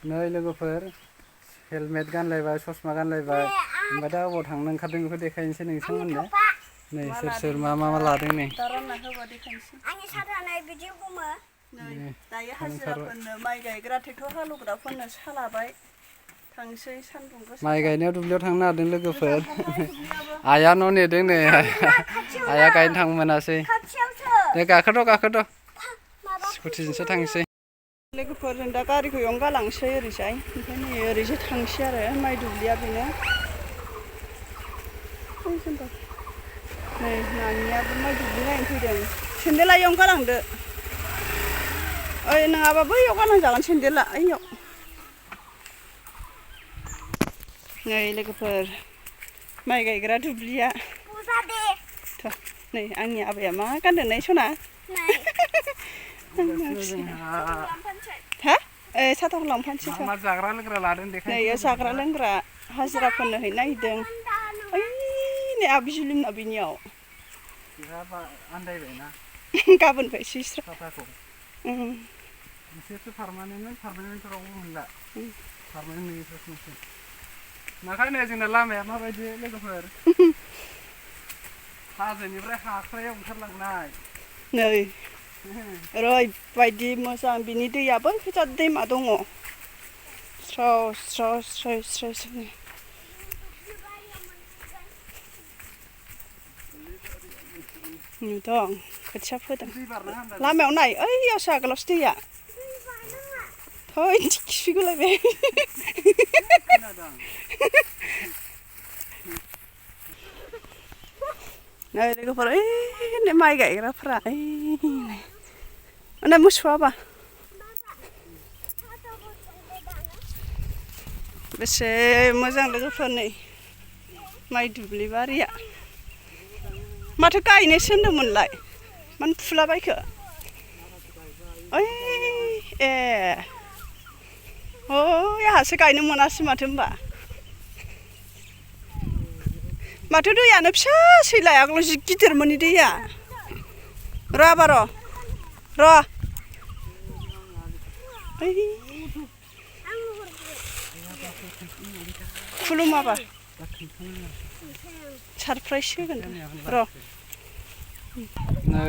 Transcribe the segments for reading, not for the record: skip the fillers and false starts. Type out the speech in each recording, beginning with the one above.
नै लोगोफोर हेलमेट गानलायबाय ससमा गानलायबाय ओमफ्राय दा अबाव थांनो ओंखारदों बेखौ देखायनोसै नोंथांमोननो नै सोर सोर मा लादों नै आंनि साथानाय बिदि हमो नै दायो हाजिराफोरनो माइ गायग्रा ट्रेक्टर हालौग्राफोरनो सालाबाय थांसै सानदुं गोसा माइ गायनायाव दुब्लियाव थांनो नागिरदों लोगोफोर आइया न' नेदों नै आइया गायनो थांनो मोनासै दे गाखोद' स्कुटिजोंसो थांसै लोगोफोर जों दा गारिखौ एवनो गालांसै ओरैजाय ओमफ्राय नै ओरैसो थांसै आरो माइ दुब्लिया बेनो नै नानियाबो माइ दुब्लि नायनो फैदों सेन्देला एवनो गालांदो ओइ नङाबा बैयाव गालांजागोन सेन्देला ओइयाव नै लोगोफोर माइ गायग्रा दुब्लिया नै आंनि आबाया मा गानदों सना हा साथाखौ लांफानोसै मा जाग्रा लोंग्रा लादों नै जाग्रा लोंग्रा हाजिराफोरनो हैनो नागिरदों ओइ नै आबिजुलिमोना बिनियाव आन्दायबायना गाबोननिफ्राय सिस्रा साथाखौ नोंसोरसो पारमानेन्टफोरावबो मोनला पारमानेन्ट नोंसोरसो नोंसोर नाखायनो जोंना लामाया माबायदि लोगोफोर हाजोनिफ्राय हाख्रायाव ओंखारलांनाय नै ओरैबायदि मोजां बिनि दैयाबो गोजा दैमा दङ स्राव स्राव स्राय स्राय स्राय नुदों खोथिया फोदों लामायाव नाय ओइयावसो आगोलावसो दैया थै खिफिगुलायबाय नै लोगोफोर ओइ माइ गायग्राफ्रा ओइ मोसौआबा बेसे मोजां लोगोफोर नै माइ दुब्लि बारिया माथो गायनोसो होनदोंमोनलाय मानो फुलाबायखो ओइ ए आंहासो गायनो मोनासै माथो होनबा माथो दैयानो फिसासैलाय आगोलाव जि गिदिरमोननि दैया र' खुलुमाबा सारप्राइज होगोन र' नै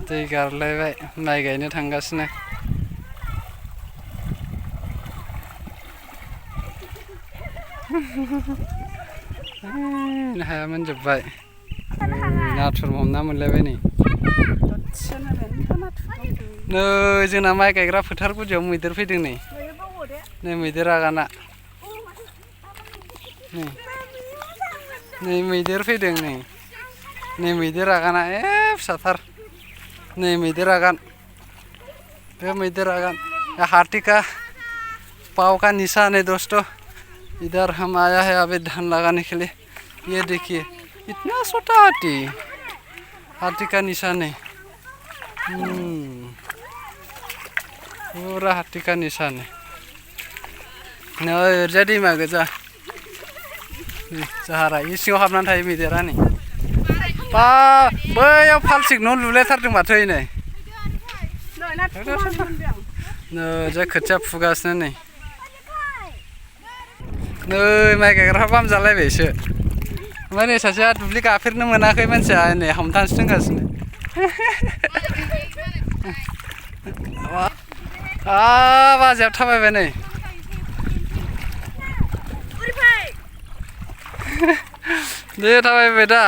दै गारलायबाय माइ गायनो थांगासिनो हायामोन जोब्बाय नाथुर हमना मोनलायबाय नै जोंना माइ गायग्रा फोथार गुदियाव मैदेर फैदों नै मैदेर आगाना नै मैदेर फैदों नै मैदेर आगाना फिसाथार नै मैदेर आगान बे मैदेर आगान हाथी का पाँव का निशान है दोस्तों इधर हम आया है अभी धान लगाने के लिए ये देखिए इतना छोटा हाथी का निशान है पूरा हाथी का निशान है नै ओरैजाय दैमा गोजा जाहारा इ सिङाव हाबनानै थायो मैदेरा नै बा बैयाव फालसिक न' लुलायथारदों माथो नै ओरैजाय खोथिया फुगासिनो नै माइ गायग्रा बाम जालायबायसो ओमफ्राय नै सासेया दुब्लि गाफेरनो मोनाखै मानसिया नै हमथानोसो दोनगासिनो बाजैया थाबायबाय नै दे थाबायबाय दा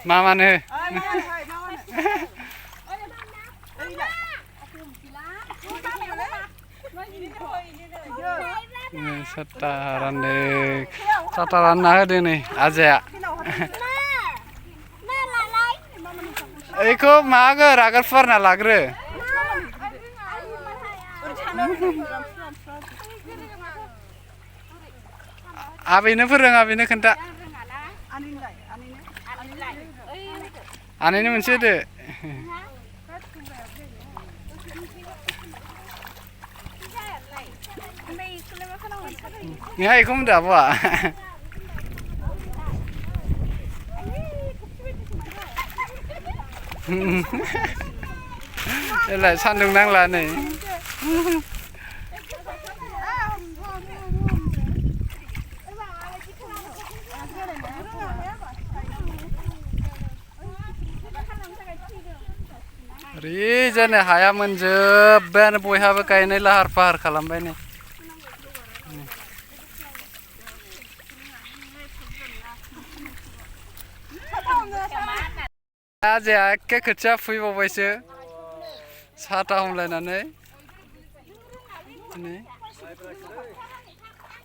मामानो साथा रानना होदो नै आजाया ओइखौ मागो रागार फुवारना लाग्रो आबैनो फोरों आबैनो खोन्था आनैनो मोनसे होदो नोंहा इखौ होनदो आब'आ देलाय सान्दुं नांला नै ओरैजानो हाया मोनजोब्बायानो बयहाबो गायनाय लाहार फाहार खालामबाय नै आजाया एखे खोथिया फुहैबावबायसो साथा हमलायनानै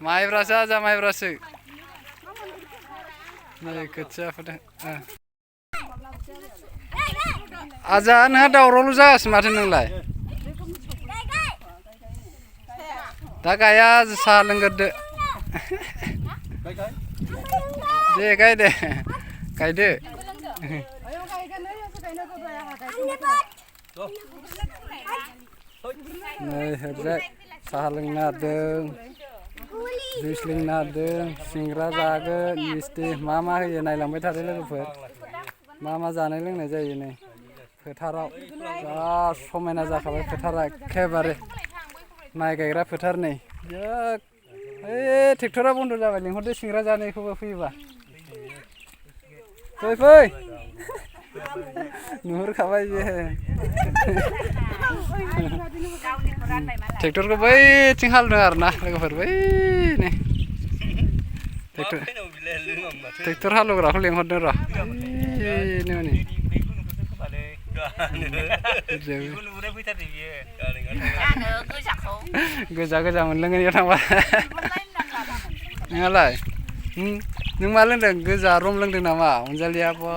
माइब्रासो आजा माइब्रासो नै खोथिया फुदों आजा नोंहा दावरावल' जागासिनो माथो नोंलाय दा गाया साहा लोंग्रोदो दे गायदो गायदो नै ओरैजाय साहा लोंनो नागिरदों जुइस लोंनो नागिरदों सिंग्रा जागोन मिस्टि मा होयो नायलांबाय थादो लोगोफोर मा जानाय लोंनाय जायो नै फोथाराव बिराद समायना जाखाबाय फोथारा एखेबारे माइ गायग्रा फोथार नै ओइ ट्रेक्टरा बन्द' जाबाय लिंहरदो सिंग्रा जानायखौबो फैयोबा फै नुहुरखाबाय बियो ट्रेक्टरखौ बैथिं हालदों आरोना लोगोफोर बै नै ट्रेक्टर हालौग्राखौ लिंहरदों र' गोजा मोनलोङो इयाव थांबा नोंहालाय नों मा लोंदों गोजा रम लोंदों नामा अनजालिया बा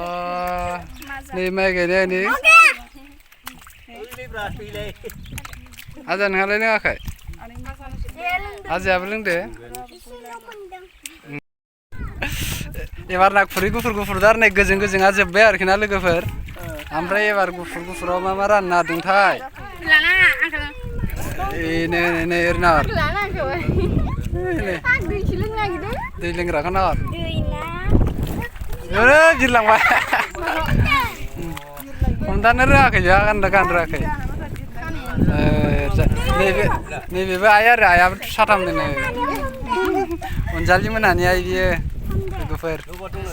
नै माइ गायनाया नै आजा नोंहालाय लोङाखै आजायाबो लोंदो एबार ना खुरै गुफुर दार नै गोजोंआ जोब्बाय आरोखि ना लोगोफोर ओमफ्राय एबार गुफुराव मा राननो नागिरदोंथाय नै ओरैनो दै लोंग्राखौ नाहर बिरलांबाय हमदानो रोङाखै गान रोङाखै नैबेबो आइ आरो आइयाबो साथामदों अनजालि मोनानि आइ बियो लोगोफोर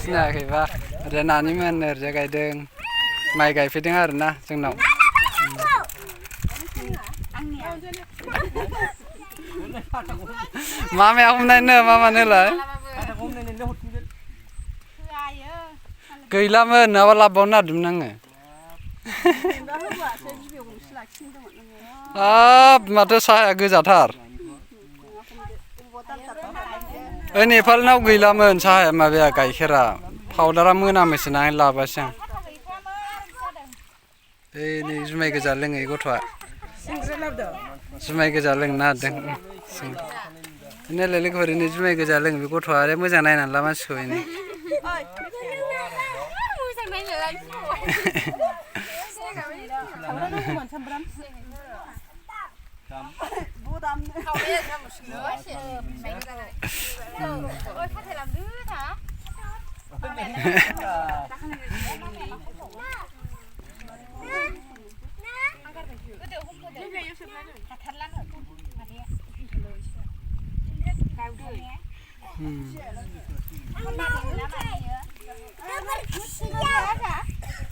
सिनायाखैबा ओरैजाय नानिमोन ओरैजाय गायदों माइ गायफैदों आरोना जोंनाव मामाया हमनायनो मामानोलाय गैलामोन नङाबा लाबोबावनो नागिरदोंमोन आङो हाब माथो साहाया गोजाथार ओइ नेपालनाव गैलामोन साहाया माबाया गाइखेरा पाउदारा मोनामोसो ना लाबोआसै आं ओइ नै जुमाय गोजा लोङो गथ'आ जुमाय गोजा लोंनो नागिरदों नालाय लोगोफोर नै जुमाय गोजा लोङो बे गथ'आ आरो मोजां नायनानै ला मानसिखौ नै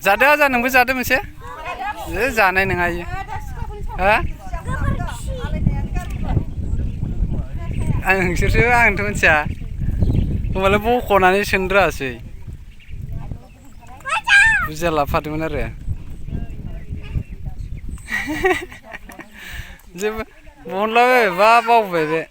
जादो आजा नोंबो जादो मोनसे जानाय नङा इयो हा आं नोंसोरसो आंथ' मिथिया होमबालाय बख'नानै सोनो रोङासै बुजिया लाफादोंमोन आरो जेबो बहनलाबायबाय बा बावबाय बे